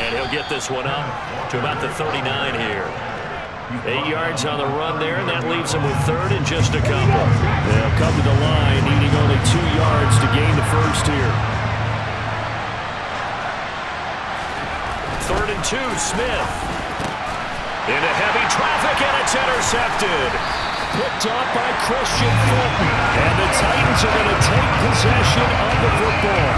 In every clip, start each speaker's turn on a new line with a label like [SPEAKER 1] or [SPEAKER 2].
[SPEAKER 1] And he'll get this one up to about the 39 here. 8 yards on the run there, and that leaves him with third and just a couple. They'll come to the line, needing only 2 yards to gain the first here. 3rd and 2, Smith. Into heavy traffic, and it's intercepted. Picked off by Christian Fulton. And the Titans are going to take possession of the football.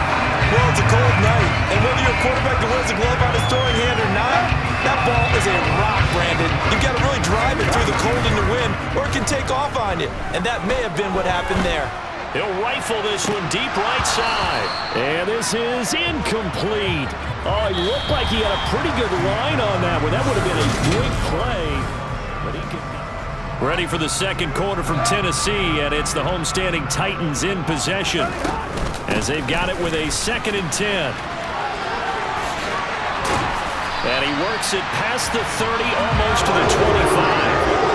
[SPEAKER 2] Well, it's a cold night, and whether you're a quarterback that wears a glove on his throwing hand or not, that ball is a rock, Brandon. You've got to really drive it through the cold and the wind, or it can take off on you. And that may have been what happened there.
[SPEAKER 1] He'll rifle this one deep right side. And this is incomplete. Oh, he looked like he had a pretty good line on that one. That would have been a big play. But he could... Ready for the second quarter from Tennessee, and it's the homestanding Titans in possession as they've got it with a 2nd and 10. And he works it past the 30, almost to the 25.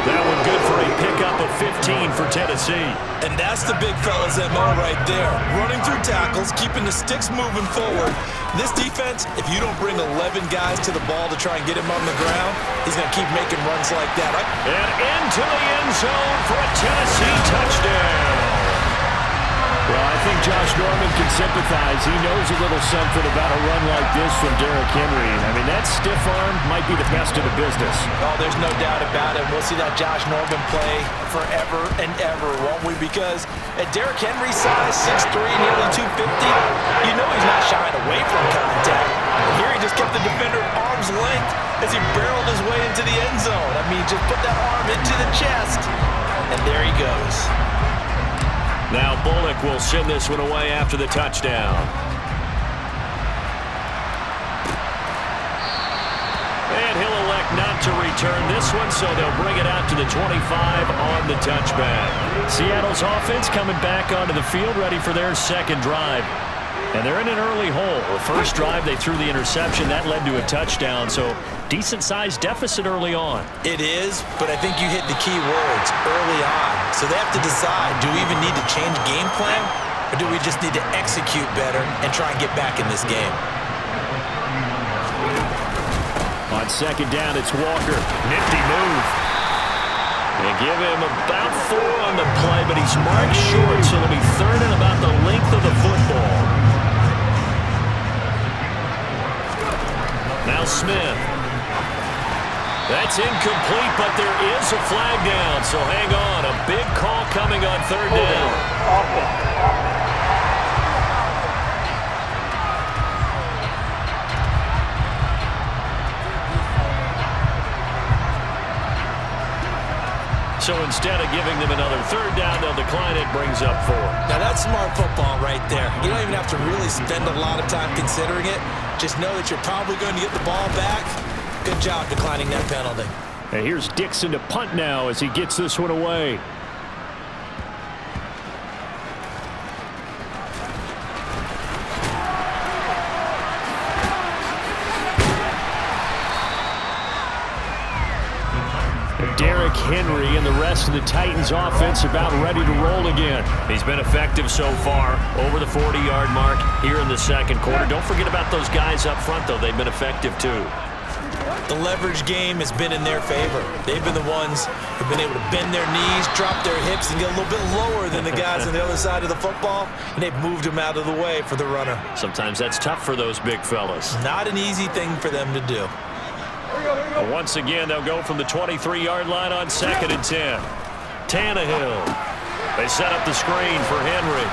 [SPEAKER 1] That one good for a pickup of 15 for Tennessee.
[SPEAKER 2] And that's the big fella's MO right there. Running through tackles, keeping the sticks moving forward. This defense, if you don't bring 11 guys to the ball to try and get him on the ground, he's going to keep making runs like that.
[SPEAKER 1] And into the end zone for a Tennessee touchdown. Well, I think Josh Norman can sympathize. He knows a little something about a run like this from Derrick Henry. I mean, that stiff arm might be the best of the business.
[SPEAKER 2] Oh, there's no doubt about it. We'll see that Josh Norman play forever and ever, won't we? Because at Derrick Henry's size, 6'3", nearly 250, you know he's not shying away from contact. And here he just kept the defender at arm's length as he barreled his way into the end zone. I mean, just put that arm into the chest, and there he goes.
[SPEAKER 1] Now Bullock will send this one away after the touchdown. And he'll elect not to return this one, so they'll bring it out to the 25 on the touchback. Seattle's offense coming back onto the field, ready for their second drive. And they're in an early hole. The first drive, they threw the interception. That led to a touchdown, so decent-sized deficit early on.
[SPEAKER 2] It is, but I think you hit the key words early on. So they have to decide, do we even need to change game plan, or do we just need to execute better and try and get back in this game?
[SPEAKER 1] On second down, it's Walker. Nifty move. They give him about 4 on the play, but he's marked short, so it'll be 3rd and about the length of the football. Now Smith. That's incomplete, but there is a flag down, so hang on. A big call coming on 3rd down. So instead of giving them another 3rd down, they'll decline it, brings up 4.
[SPEAKER 2] Now that's smart football right there. You don't even have to really spend a lot of time considering it. Just know that you're probably going to get the ball back. Good job declining that penalty.
[SPEAKER 1] And here's Dixon to punt now as he gets this one away. Derrick Henry and the rest of the Titans offense about ready to roll again. He's been effective so far, over the 40-yard mark here in the second quarter. Don't forget about those guys up front, though. They've been effective, too.
[SPEAKER 2] The leverage game has been in their favor. They've been the ones who've been able to bend their knees, drop their hips, and get a little bit lower than the guys on the other side of the football, and they've moved them out of the way for the runner.
[SPEAKER 1] Sometimes that's tough for those big fellas.
[SPEAKER 2] Not an easy thing for them to do.
[SPEAKER 1] But once again, they'll go from the 23-yard line on 2nd and 10. Tannehill. They set up the screen for Henry.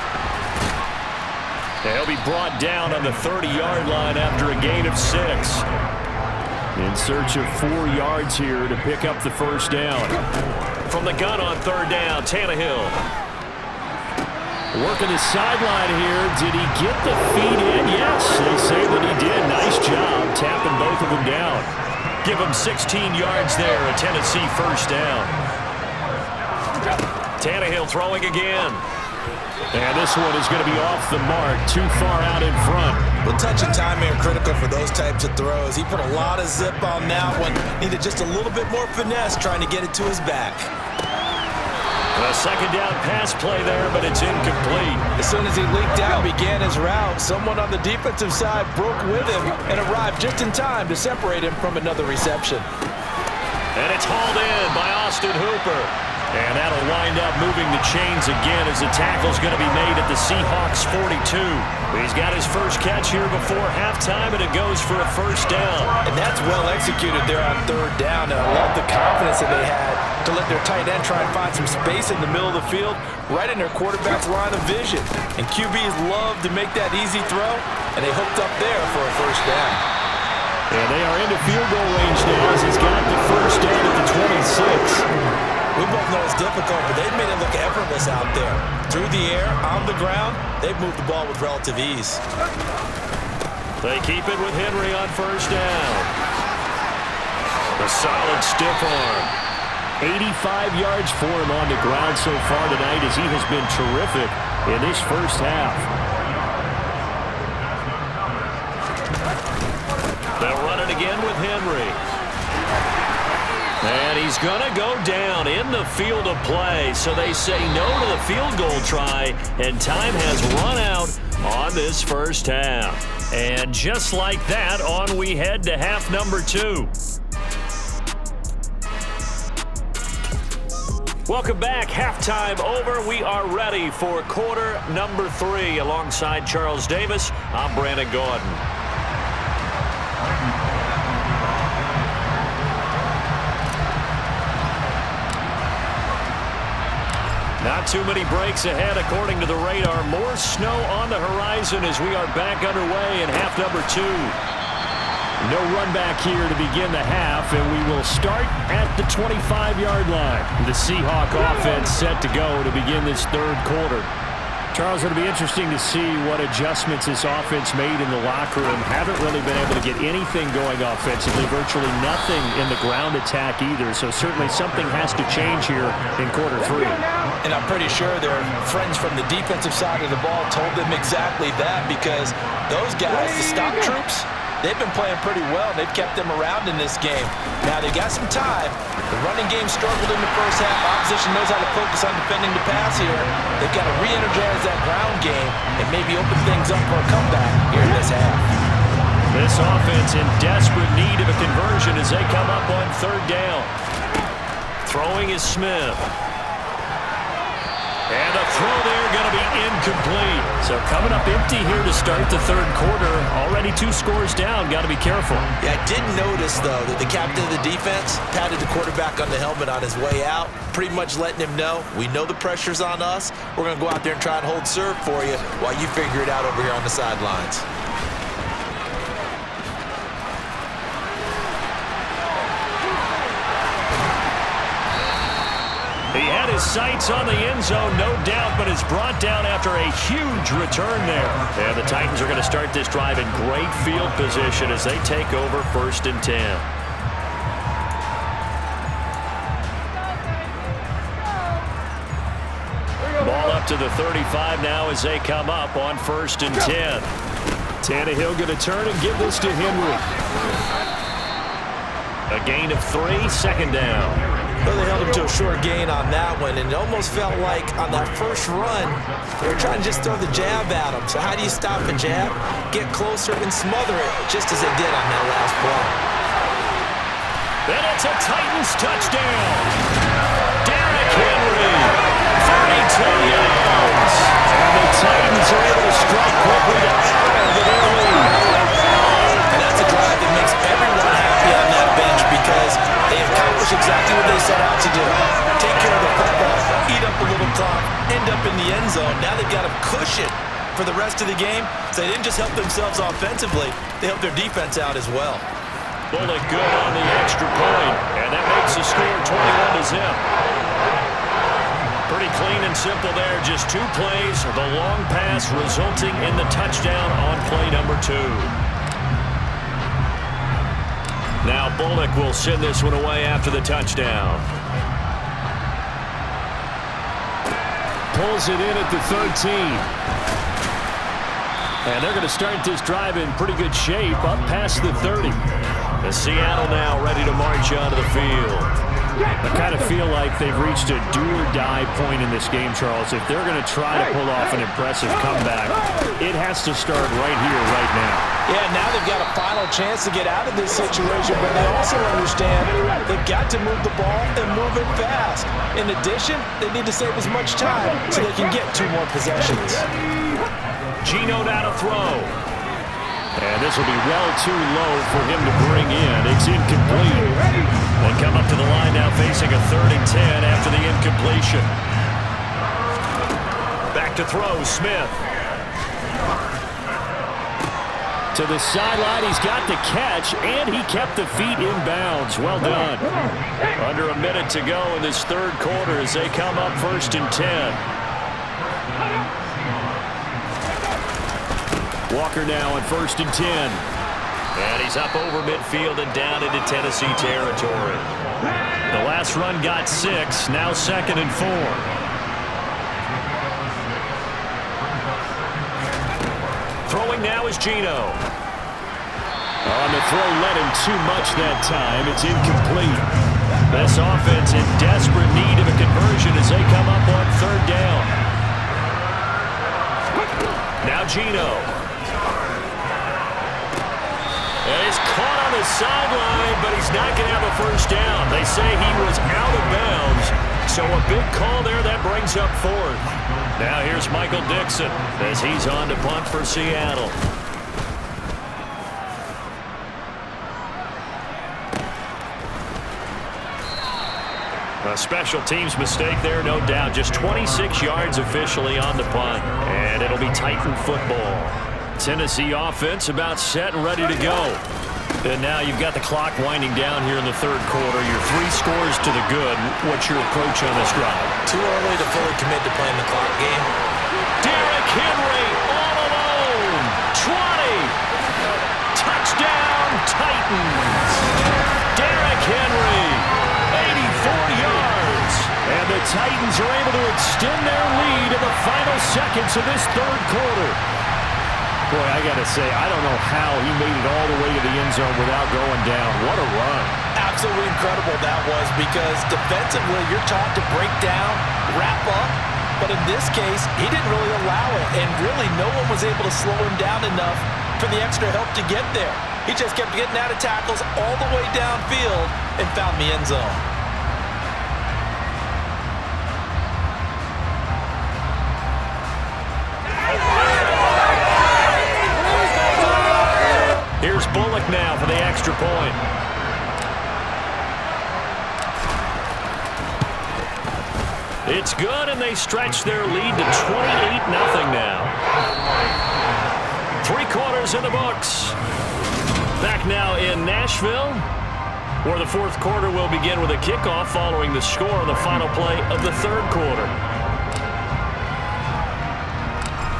[SPEAKER 1] He'll be brought down on the 30-yard line after a gain of 6. In search of 4 yards here to pick up the first down. From the gun on 3rd down, Tannehill. Working the sideline here. Did he get the feet in? Yes, they say that he did. Nice job tapping both of them down. Give him 16 yards there, a Tennessee first down. Tannehill throwing again. And this one is going to be off the mark, too far out in front.
[SPEAKER 2] Well, touch and timing are critical for those types of throws. He put a lot of zip on that one. Needed just a little bit more finesse trying to get it to his back.
[SPEAKER 1] A second down pass play there, but it's incomplete.
[SPEAKER 2] As soon as he leaked out, began his route, someone on the defensive side broke with him and arrived just in time to separate him from another reception.
[SPEAKER 1] And it's hauled in by Austin Hooper. And that'll wind up moving the chains again as the tackle's going to be made at the Seahawks 42. He's got his first catch here before halftime, and it goes for a first down.
[SPEAKER 2] And that's well executed there on third down. And I love the confidence that they had to let their tight end try and find some space in the middle of the field, right in their quarterback's line of vision. And QBs love to make that easy throw, and they hooked up there for a first down.
[SPEAKER 1] And they are into field goal range now as he's got the first down at the 26.
[SPEAKER 2] We both know it's difficult, but they've made it look effortless out there. Through the air, on the ground, they've moved the ball with relative ease.
[SPEAKER 1] They keep it with Henry on first down. A solid stiff arm. 85 yards for him on the ground so far tonight as he has been terrific in this first half. They'll run it again with Henry. And he's going to go down in the field of play. So they say no to the field goal try, and time has run out on this first half. And just like that, on we head to half number 2. Welcome back. Halftime over. We are ready for quarter number 3. Alongside Charles Davis, I'm Brandon Gordon. Not too many breaks ahead according to the radar. More snow on the horizon as we are back underway in half number 2. No run back here to begin the half, and we will start at the 25-yard line. The Seahawk offense set to go to begin this third quarter. Charles, it'll be interesting to see what adjustments this offense made in the locker room. Haven't really been able to get anything going offensively, virtually nothing in the ground attack either. So certainly something has to change here in quarter 3.
[SPEAKER 2] And I'm pretty sure their friends from the defensive side of the ball told them exactly that, because those guys, the stock troops, they've been playing pretty well. They've kept them around in this game. Now, they got some time. The running game struggled in the first half. Opposition knows how to focus on defending the pass here. They've got to re-energize that ground game and maybe open things up for a comeback here in this half.
[SPEAKER 1] This offense in desperate need of a conversion as they come up on third down. Throwing is Smith. And the throw there going to be incomplete. So coming up empty here to start the third quarter. Already 2 scores down. Got to be careful.
[SPEAKER 2] Yeah, I did notice, though, that the captain of the defense patted the quarterback on the helmet on his way out, pretty much letting him know, we know the pressure's on us. We're going to go out there and try and hold serve for you while you figure it out over here on the sidelines.
[SPEAKER 1] He had his sights on the end zone, no doubt, but is brought down after a huge return there. And the Titans are going to start this drive in great field position as they take over 1st and 10. Ball up to the 35 now as they come up on 1st and 10. Tannehill going to turn and give this to Henry. A gain of 3, second down.
[SPEAKER 2] Well, they held him to a short gain on that one, and it almost felt like on that first run, they were trying to just throw the jab at him. So how do you stop a jab? Get closer and smother it, just as they did on that last play.
[SPEAKER 1] Then it's a Titans touchdown. Derrick Henry, 32 yards. And the Titans are able to strike quickly to add to their lead.
[SPEAKER 2] And that's a drive that makes everyone happy on that bench, because they accomplished exactly what they set out to do. Take care of the football, eat up a little clock, end up in the end zone. Now they've got a cushion for the rest of the game. So they didn't just help themselves offensively, they helped their defense out as well.
[SPEAKER 1] Bullock good on the extra point, and that makes the score 21-0. Pretty clean and simple there, just 2 plays. The long pass resulting in the touchdown on play number 2. Now Bullock will send this one away after the touchdown. Pulls it in at the 13. And they're going to start this drive in pretty good shape up past the 30. The Seattle now ready to march onto the field. I kind of feel like they've reached a do-or-die point in this game, Charles. If they're going to try to pull off an impressive comeback, it has to start right here, right now.
[SPEAKER 2] Yeah, now they've got a final chance to get out of this situation, but they also understand they've got to move the ball and move it fast. In addition, they need to save as much time so they can get 2 more possessions.
[SPEAKER 1] Geno now to throw. And this will be well too low for him to bring in. It's incomplete. They come up to the line now facing a 3rd and 10 after the incompletion. Back to throw, Smith. To the sideline, he's got the catch, and he kept the feet in bounds. Well done. Under a minute to go in this 3rd quarter as they come up 1st and 10. Walker now on 1st and 10. And he's up over midfield and down into Tennessee territory. The last run got 6, now 2nd and 4. Throwing now is Geno. On the throw, led him too much that time. It's incomplete. This offense in desperate need of a conversion as they come up on 3rd down. Now Geno. And he's caught on the sideline, but he's not going to have a 1st down. They say he was out of bounds, so a big call there that brings up 4th. Now here's Michael Dixon as he's on to punt for Seattle. A special teams mistake there, no doubt. Just 26 yards officially on the punt, and it'll be Titan football. Tennessee offense about set and ready to go. And now you've got the clock winding down here in the 3rd quarter. You're 3 scores to the good. What's your approach on this drive?
[SPEAKER 2] Too early to fully commit to playing the clock game.
[SPEAKER 1] Derrick Henry all alone. 20. Touchdown, Titans. Derrick Henry, 84 yards. And the Titans are able to extend their lead in the final seconds of this 3rd quarter. Boy, I got to say, I don't know how he made it all the way to the end zone without going down. What a run.
[SPEAKER 2] Absolutely incredible that was, because defensively you're taught to break down, wrap up, but in this case, he didn't really allow it, and really no one was able to slow him down enough for the extra help to get there. He just kept getting out of tackles all the way downfield and found the end zone.
[SPEAKER 1] Here's Bullock now for the extra point. It's good, and they stretch their lead to 28-0 now. 3 quarters in the books. Back now in Nashville, where the 4th quarter will begin with a kickoff following the score on the final play of the 3rd quarter.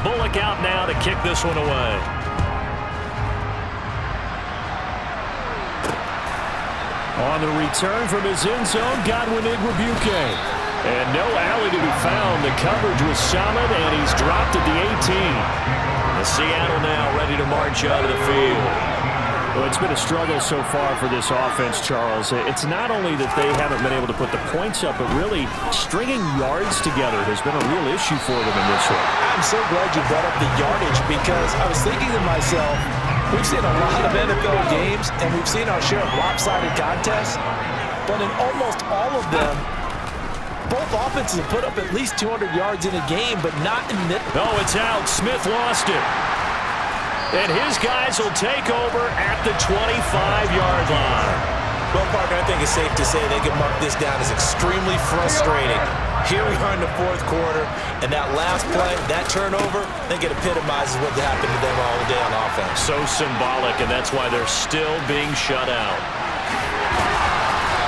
[SPEAKER 1] Bullock out now to kick this one away. On the return from his end zone, Godwin Igwebuike. And no alley to be found. The coverage was solid, and he's dropped at the 18. The Seattle now ready to march out of the field. Well, it's been a struggle so far for this offense, Charles. It's not only that they haven't been able to put the points up, but really stringing yards together has been a real issue for them in this one.
[SPEAKER 2] I'm so glad you brought up the yardage, because I was thinking to myself, we've seen a lot of NFL games, and we've seen our share of lopsided contests, but in almost all of them, both offenses have put up at least 200 yards in a game, but not in this.
[SPEAKER 1] No, it's out. Smith lost it. And his guys will take over at the 25-yard line.
[SPEAKER 2] Well, Parker, I think it's safe to say they can mark this down as extremely frustrating. Here we are in the 4th quarter, and that last play, that turnover, I think it epitomizes what happened to them all day on offense.
[SPEAKER 1] So symbolic, and that's why they're still being shut out.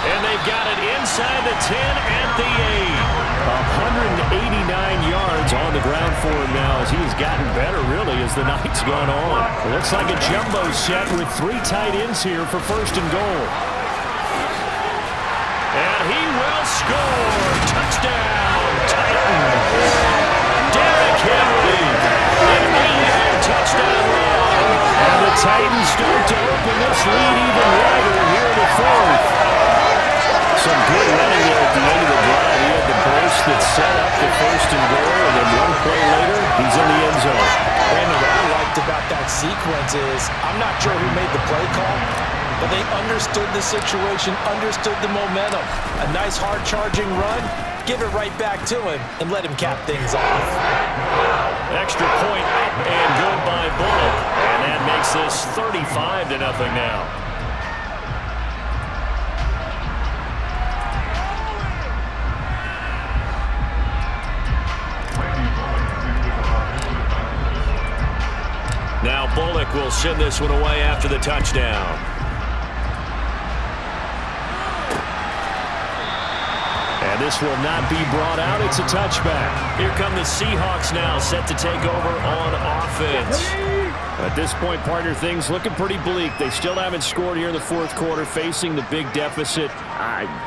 [SPEAKER 1] And they've got it inside the 10 at the 8. 189 yards on the ground for him now as he has gotten better, really, as the night's gone on. It looks like a jumbo set with 3 tight ends here for 1st and goal. And he will score. Touchdown, Titans. Derrick Henry. An 8-yard touchdown run. And the Titans start to open this lead even wider here in the 4th. Some good that set up the first and goal, and then one play later, he's in the end zone.
[SPEAKER 2] Brandon, what I liked about that sequence is I'm not sure who made the play call, but they understood the situation, understood the momentum. A nice hard-charging run, give it right back to him, and let him cap things off.
[SPEAKER 1] Extra point up and good by Bullock. And that makes this 35-0 now. Now Bullock will send this one away after the touchdown. And this will not be brought out. It's a touchback. Here come the Seahawks now, set to take over on offense. At this point, partner, things looking pretty bleak. They still haven't scored here in the fourth quarter, facing the big deficit.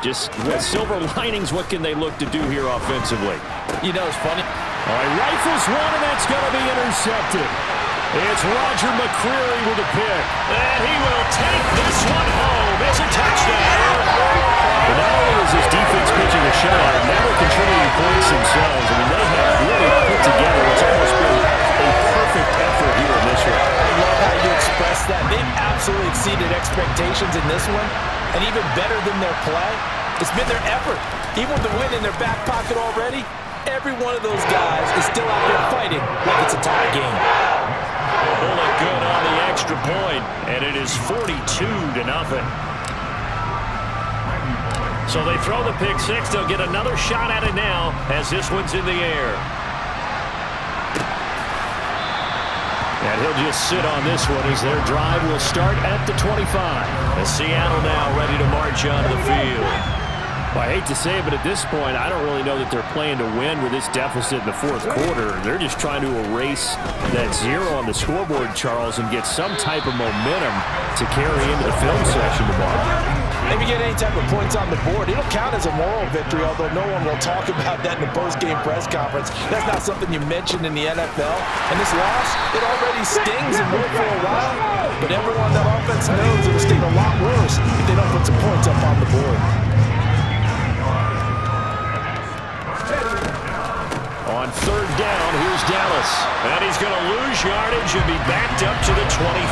[SPEAKER 1] Just with silver linings, what can they look to do here offensively?
[SPEAKER 2] You know, it's funny.
[SPEAKER 1] All right, rifles one, and that's going to be intercepted. It's Roger McCreary with a pick. And he will take this one home. It's a touchdown. But not only is this defense pitching a shutout, now they're contributing points themselves. I mean, they have really put together what's almost been a perfect effort here in this one.
[SPEAKER 2] I love how you express that. They've absolutely exceeded expectations in this one. And even better than their play, it's been their effort. Even with the win in their back pocket already, every one of those guys is still out there fighting like it's a tie game.
[SPEAKER 1] Bullock good on the extra point, and it is 42-0. So they throw the pick six. They'll get another shot at it now as this one's in the air. And he'll just sit on this one as their drive will start at the 25. As Seattle now ready to march onto the field. Well, I hate to say it, but at this point, I don't really know that they're playing to win with this deficit in the fourth quarter. They're just trying to erase that zero on the scoreboard, Charles, and get some type of momentum to carry into the film session tomorrow.
[SPEAKER 2] Maybe get any type of points on the board. It'll count as a moral victory, although no one will talk about that in the post-game press conference. That's not something you mentioned in the NFL. And this loss, it already stings and will for a while. But everyone on that offense knows it'll sting a lot worse if they don't put some points up on the board.
[SPEAKER 1] On third down, here's Dallas. And he's going to lose yardage and be backed up to the 25.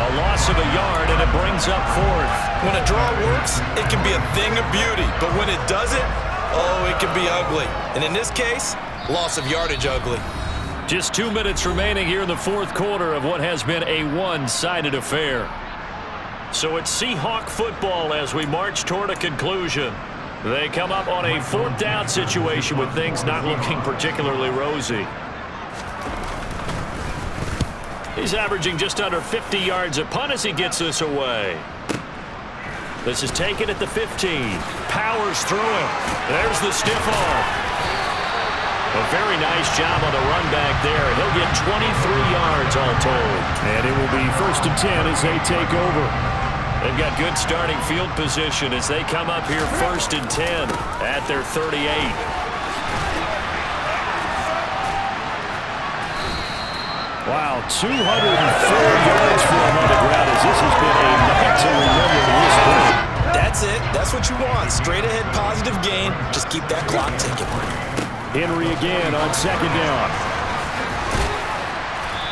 [SPEAKER 1] A loss of a yard, and it brings up fourth.
[SPEAKER 2] When a draw works, it can be a thing of beauty. But when it doesn't, oh, it can be ugly. And in this case, loss of yardage ugly.
[SPEAKER 1] Just 2 minutes remaining here in the fourth quarter of what has been a one-sided affair. So it's Seahawk football as we march toward a conclusion. They come up on a fourth down situation with things not looking particularly rosy. He's averaging just under 50 yards a punt as he gets this away. This is taken at the 15. Powers through him. There's the stiff arm. A very nice job on the run back there. He'll get 23 yards all told. And it will be 1st and 10 as they take over. They've got good starting field position as they come up here 1st and 10 at their 38. Wow, 204 yards for him on the ground as this has been a night to remember to this point.
[SPEAKER 2] That's it. That's what you want. Straight ahead positive gain. Just keep that clock ticking.
[SPEAKER 1] Henry again on second down.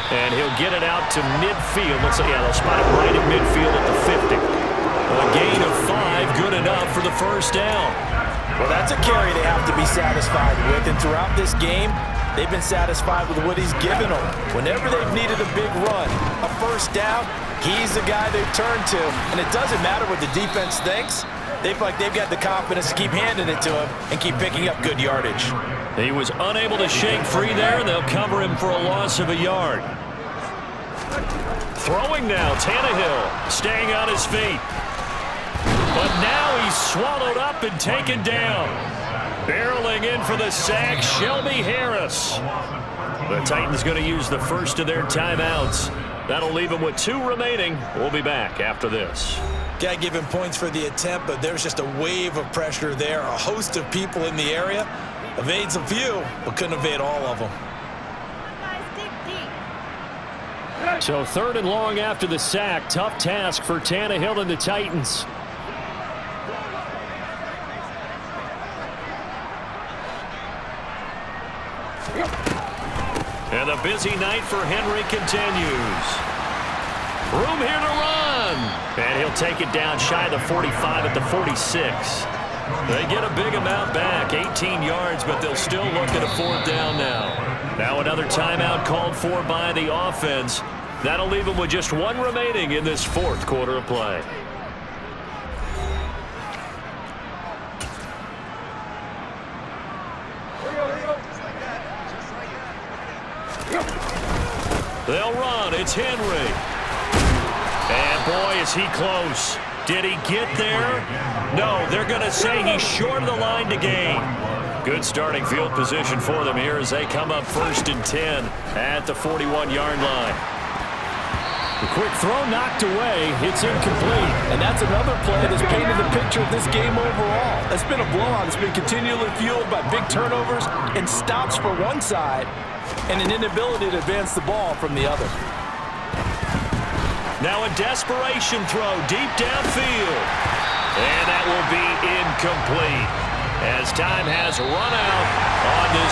[SPEAKER 1] And he'll get it out to midfield. Let's say, yeah, they'll spot it right at midfield at the 50. A gain of 5, good enough for the first down.
[SPEAKER 2] Well, that's a carry they have to be satisfied with. And throughout this game, they've been satisfied with what he's given them. Whenever they've needed a big run, a first down, he's the guy they've turned to. And it doesn't matter what the defense thinks. They feel like they've got the confidence to keep handing it to him and keep picking up good yardage.
[SPEAKER 1] He was unable to shake free there, and they'll cover him for a loss of a yard. Throwing now, Tannehill staying on his feet. But now he's swallowed up and taken down. Barreling in for the sack, Shelby Harris. The Titans going to use the first of their timeouts. That'll leave them with 2 remaining. We'll be back after this.
[SPEAKER 2] Got to give him points for the attempt, but there's just a wave of pressure there. A host of people in the area. Evades a few, but couldn't evade all of them.
[SPEAKER 1] So 3rd and long after the sack. Tough task for Tannehill and the And the busy night for Henry continues. Room here to run. And he'll take it down shy of the 45 at the 46. They get a big amount back, 18 yards, but they'll still look at a 4th down now. Now another timeout called for by the offense. That'll leave them with just 1 remaining in this 4th quarter of play. They'll run. It's Henry. And boy, is he close. Did he get there? No, they're going to say he's short of the line to gain. Good starting field position for them here as they come up 1st and 10 at the 41-yard line.
[SPEAKER 3] The quick throw knocked away. It's incomplete. And that's another play that's painted the picture of this game overall. It's been a blowout. It's been continually fueled by big turnovers and stops for one side and an inability to advance the ball from the other.
[SPEAKER 1] Now a desperation throw deep downfield. And that will be incomplete as time has run out on this